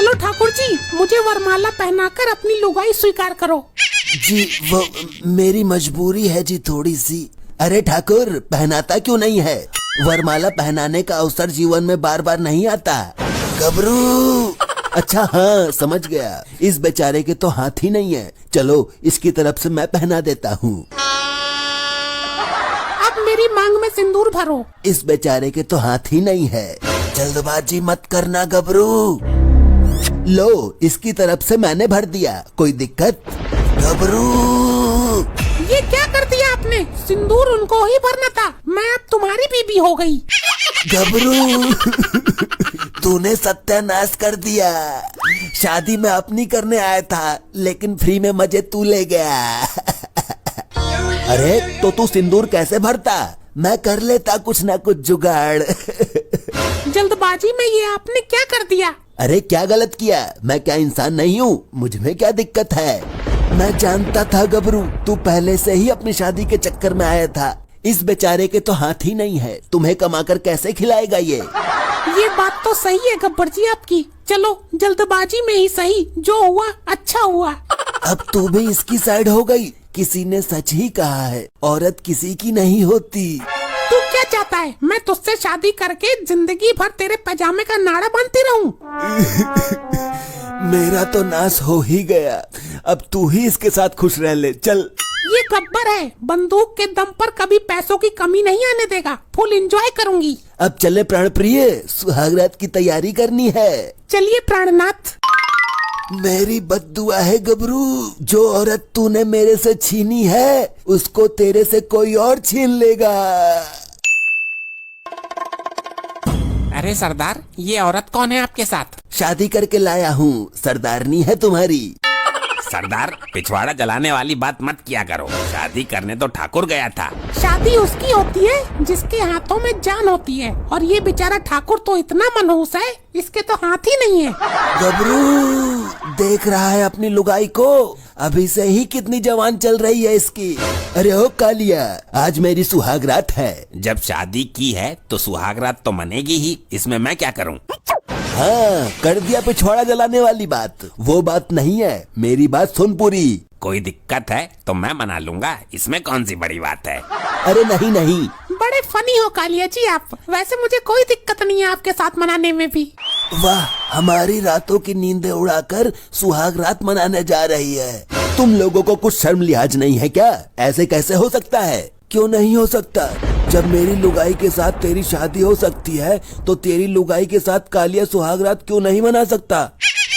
चलो ठाकुर जी, मुझे वरमाला पहनाकर अपनी लुगाई स्वीकार करो। जी वो मेरी मजबूरी है जी थोड़ी सी। अरे ठाकुर, पहनाता क्यों नहीं है? वरमाला पहनाने का अवसर जीवन में बार बार नहीं आता। गबरू, अच्छा हाँ समझ गया, इस बेचारे के तो हाथ ही नहीं है। चलो इसकी तरफ से मैं पहना देता हूँ। अब मेरी मांग में सिंदूर भरो। इस बेचारे के तो हाथ ही नहीं है। जल्दबाजी मत करना गबरू। लो, इसकी तरफ से मैंने भर दिया, कोई दिक्कत? गबरू, ये क्या कर दिया आपने? सिंदूर उनको ही भरना था, मैं अब तुम्हारी बीबी हो गई। गबरू, तूने सत्यानाश कर दिया। शादी में अपनी करने आया था, लेकिन फ्री में मजे तू ले गया। अरे तो तू सिंदूर कैसे भरता? मैं कर लेता कुछ ना कुछ जुगाड़। जल्दबाजी में ये आपने क्या कर दिया? अरे क्या गलत किया? मैं क्या इंसान नहीं हूँ? मुझमें क्या दिक्कत है? मैं जानता था गबरू, तू पहले से ही अपनी शादी के चक्कर में आया था। इस बेचारे के तो हाथ ही नहीं है, तुम्हें कमाकर कैसे खिलाएगा ये? बात तो सही है गब्बर जी आपकी। चलो जल्दबाजी में ही सही, जो हुआ अच्छा हुआ। अब तू भी इसकी साइड हो गई। किसी ने सच ही कहा है, औरत किसी की नहीं होती। तू क्या चाहता है? मैं तुझसे शादी करके जिंदगी भर तेरे पैजामे का नाड़ा बांधती रहूं? मेरा तो नाश हो ही गया, अब तू ही इसके साथ खुश रह ले। चल। ये गब्बर है, बंदूक के दम पर कभी पैसों की कमी नहीं आने देगा। फुल एंजॉय करूंगी। अब चले प्राण प्रिय, सुहागरात की तैयारी करनी है। चलिए प्राणनाथ। मेरी बद्दुआ है गबरू, जो औरत तूने मेरे से छीनी है उसको तेरे से कोई और छीन लेगा। अरे सरदार, ये औरत कौन है आपके साथ? शादी करके लाया हूँ, सरदारनी है तुम्हारी। सरदार, पिछवाड़ा जलाने वाली बात मत किया करो। शादी करने तो ठाकुर गया था। शादी उसकी होती है जिसके हाथों में जान होती है, और ये बेचारा ठाकुर तो इतना मनहूस है, इसके तो हाथ ही नहीं है। गबरू देख रहा है अपनी लुगाई को, अभी से ही कितनी जवान चल रही है इसकी। अरे ओ कालिया, आज मेरी सुहागरात है। जब शादी की है तो सुहागरात तो मनेगी ही, इसमें मैं क्या करूं? हाँ, कर दिया पिछवाड़ा जलाने वाली बात। वो बात नहीं है, मेरी बात सुन पूरी। कोई दिक्कत है तो मैं मना लूंगा, इसमें कौन सी बड़ी बात है? अरे नहीं नहीं। बड़े फनी हो कालिया जी आप। वैसे मुझे कोई दिक्कत नहीं है आपके साथ मनाने में भी। वाह, हमारी रातों की नींदें उड़ाकर सुहाग रात मनाने जा रही है। तुम लोगों को कुछ शर्म लिहाज नहीं है क्या? ऐसे कैसे हो सकता है? क्यों नहीं हो सकता? जब मेरी लुगाई के साथ तेरी शादी हो सकती है, तो तेरी लुगाई के साथ कालिया सुहाग रात क्यों नहीं मना सकता?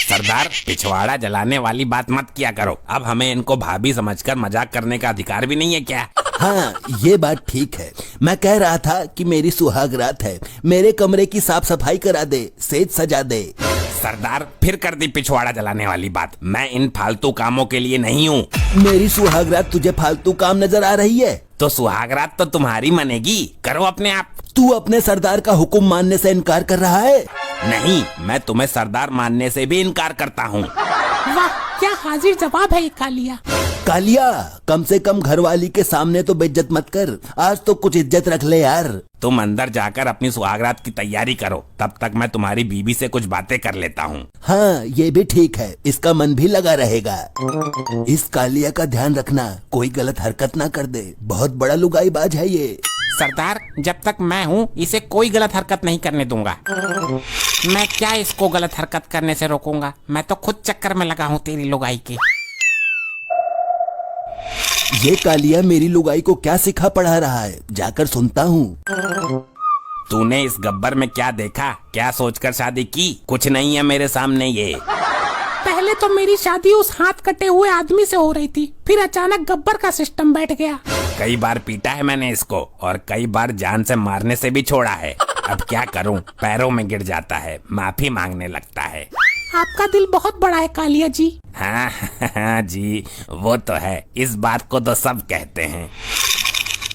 सरदार, पिछवाड़ा जलाने वाली बात मत किया करो। अब हमें इनको भाभी समझकर मजाक करने का अधिकार भी नहीं है क्या? हाँ, ये बात ठीक है। मैं कह रहा था कि मेरी सुहाग रात है, मेरे कमरे की साफ सफाई करा दे, सेज सजा दे। सरदार, फिर कर दी पिछवाड़ा जलाने वाली बात। मैं इन फालतू कामों के लिए नहीं हूँ। मेरी सुहागरात तुझे फालतू काम नजर आ रही है? तो सुहागरात तो तुम्हारी मनेगी, करो अपने आप। तू अपने सरदार का हुक्म मानने से इनकार कर रहा है? नहीं, मैं तुम्हें सरदार मानने से भी इनकार करता हूँ। वाह, क्या हाजिर जवाब है ये कालिया। कालिया, कम से कम घरवाली के सामने तो बेइज्जत मत कर। आज तो कुछ इज्जत रख ले यार। तुम अंदर जाकर अपनी सुहागरात की तैयारी करो, तब तक मैं तुम्हारी बीबी से कुछ बातें कर लेता हूँ। हाँ, ये भी ठीक है, इसका मन भी लगा रहेगा। इस कालिया का ध्यान रखना, कोई गलत हरकत ना कर दे। बहुत बड़ा लुगाईबाज है ये। सरदार, जब तक मैं हूँ इसे कोई गलत हरकत नहीं करने दूंगा। मैं क्या इसको गलत हरकत करने से रोकूंगा? मैं तो खुद चक्कर में लगा हूँ तेरी लुगाई के। ये कालिया मेरी लुगाई को क्या सिखा पढ़ा रहा है, जाकर सुनता हूँ। तूने इस गब्बर में क्या देखा? क्या सोचकर शादी की? कुछ नहीं है मेरे सामने ये। पहले तो मेरी शादी उस हाथ कटे हुए आदमी से हो रही थी, फिर अचानक गब्बर का सिस्टम बैठ गया। कई बार पीटा है मैंने इसको, और कई बार जान से मारने से भी छोड़ा है। अब क्या करूं, पैरों में गिर जाता है, माफी मांगने लगता है। आपका दिल बहुत बड़ा है कालिया जी। हाँ जी, वो तो है, इस बात को तो सब कहते हैं।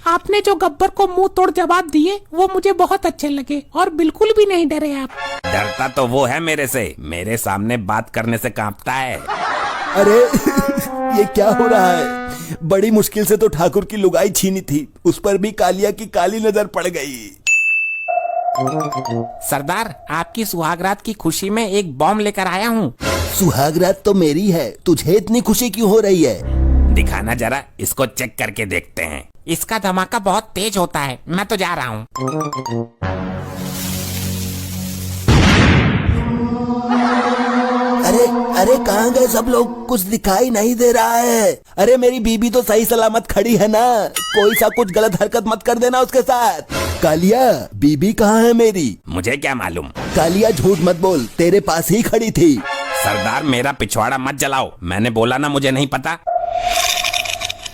आपने जो गब्बर को मुंह तोड़ जवाब दिए वो मुझे बहुत अच्छे लगे, और बिल्कुल भी नहीं डरे आप। डरता तो वो है मेरे से, मेरे सामने बात करने से कांपता है। अरे ये क्या हो रहा है? बड़ी मुश्किल से तो ठाकुर की लुगाई छीनी थी, उस पर भी कालिया की काली नजर पड़ गई। सरदार, आपकी सुहागरात की खुशी में एक बॉम्ब लेकर आया हूँ। सुहागरात तो मेरी है, तुझे इतनी खुशी क्यों हो रही है? दिखाना जरा, इसको चेक करके देखते हैं। इसका धमाका बहुत तेज होता है, मैं तो जा रहा हूँ। अरे अरे कहाँ गए सब लोग? कुछ दिखाई नहीं दे रहा है। अरे मेरी बीबी तो सही सलामत खड़ी है ना, कोई सा कुछ गलत हरकत मत कर देना उसके साथ। कालिया, बीबी कहाँ है मेरी? मुझे क्या मालूम। कालिया झूठ मत बोल, तेरे पास ही खड़ी थी। सरदार, मेरा पिछवाड़ा मत जलाओ, मैंने बोला ना मुझे नहीं पता।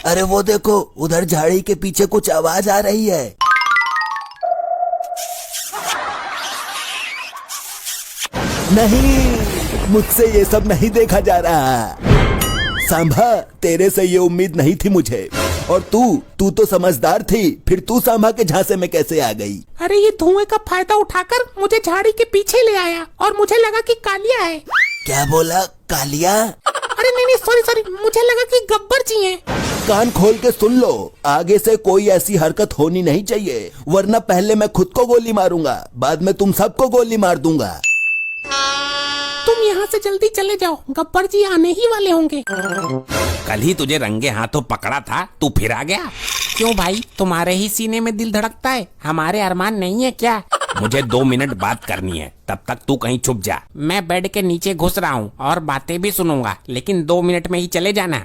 अरे वो देखो, उधर झाड़ी के पीछे कुछ आवाज आ रही है। नहीं, मुझसे ये सब नहीं देखा जा रहा। सांभा, तेरे से ये उम्मीद नहीं थी मुझे। और तू तो समझदार थी, फिर तू सांभा के झांसे में कैसे आ गई? अरे ये धुएं का फायदा उठाकर मुझे झाड़ी के पीछे ले आया और मुझे लगा कि कालिया है। क्या बोला? कालिया? अरे नहीं, सॉरी, मुझे लगा कि गब्बर जी हैं। कान खोल के सुन लो, आगे से कोई ऐसी हरकत होनी नहीं चाहिए, वरना पहले मैं खुद को गोली मारूंगा, बाद में तुम सबको गोली मार दूंगा। तुम यहाँ से जल्दी चले जाओ, गब्बर जी आने ही वाले होंगे। कल ही तुझे रंगे हाथों पकड़ा था, तू फिर आ गया। क्यों भाई, तुम्हारे ही सीने में दिल धड़कता है, हमारे अरमान नहीं है क्या? मुझे 2 मिनट बात करनी है, तब तक तू कहीं छुप जा। मैं बेड के नीचे घुस रहा हूँ और बातें भी सुनूंगा, लेकिन 2 मिनट में ही चले जाना।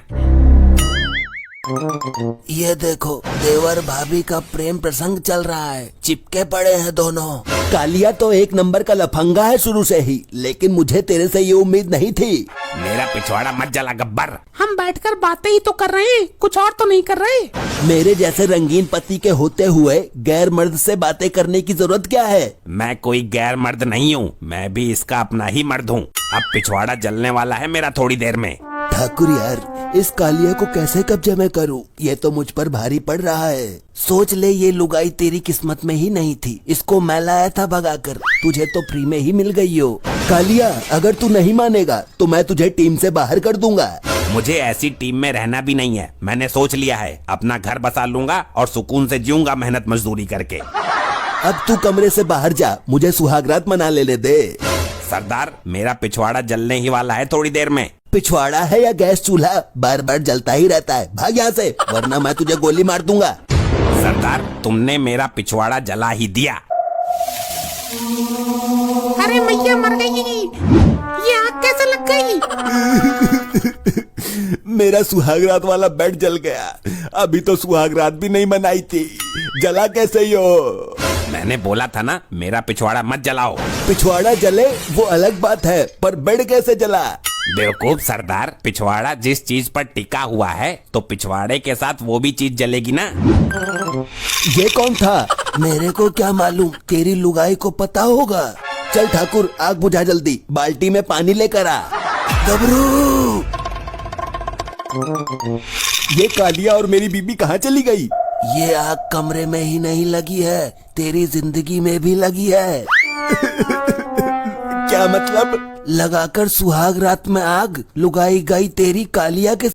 ये देखो, देवर भाभी का प्रेम प्रसंग चल रहा है, चिपके पड़े हैं दोनों। कालिया तो एक नंबर का लफंगा है शुरू से ही, लेकिन मुझे तेरे से ये उम्मीद नहीं थी। मेरा पिछवाड़ा मत जला गब्बर। हम बैठकर बातें ही तो कर रहे हैं, कुछ और तो नहीं कर रहे। मेरे जैसे रंगीन पति के होते हुए गैर मर्द से बातें करने की जरूरत क्या है? मैं कोई गैर मर्द नहीं हूँ, मैं भी इसका अपना ही मर्द हूँ। अब पिछवाड़ा जलने वाला है मेरा थोड़ी देर में। ठाकुर यार, इस कालिया को कैसे कब्जे में करूं? ये तो मुझ पर भारी पड़ रहा है। सोच ले, ये लुगाई तेरी किस्मत में ही नहीं थी, इसको मैं लाया था भगाकर, तुझे तो फ्री में ही मिल गई हो। कालिया, अगर तू नहीं मानेगा तो मैं तुझे टीम से बाहर कर दूंगा। मुझे ऐसी टीम में रहना भी नहीं है, मैंने सोच लिया है, अपना घर बसा लूंगा और सुकून से जीऊंगा मेहनत मजदूरी करके। अब तू कमरे से बाहर जा, मुझे सुहागरात मना ले दे। सरदार, मेरा पिछवाड़ा जलने ही वाला है थोड़ी देर में। पिछवाड़ा है या गैस चूल्हा, बार बार जलता ही रहता है, भाग यहाँ से, वरना मैं तुझे गोली मार दूंगा। सरदार, तुमने मेरा पिछवाड़ा जला ही दिया। अरे मैया मर गई, ये आग कैसे लग गई? मेरा सुहागरात वाला बेड जल गया, अभी तो सुहागरात भी नहीं मनाई थी, जला कैसे यो? मैंने बोला था ना, मेरा पिछवाड़ा मत जलाओ। पिछवाड़ा जले वो अलग बात है, पर बेड कैसे जला? बेवकूफ सरदार, पिछवाड़ा जिस चीज पर टिका हुआ है तो पिछवाड़े के साथ वो भी चीज जलेगी ना। ये कौन था? मेरे को क्या मालूम, तेरी लुगाई को पता होगा। चल ठाकुर, आग बुझा जल्दी, बाल्टी में पानी लेकर आ। गबरू! ये कालिया और मेरी बीबी कहाँ चली गई? ये आग कमरे में ही नहीं लगी है, तेरी जिंदगी में भी लगी है। क्या मतलब? लगाकर सुहाग रात में आग, लुगाई गई तेरी कालिया के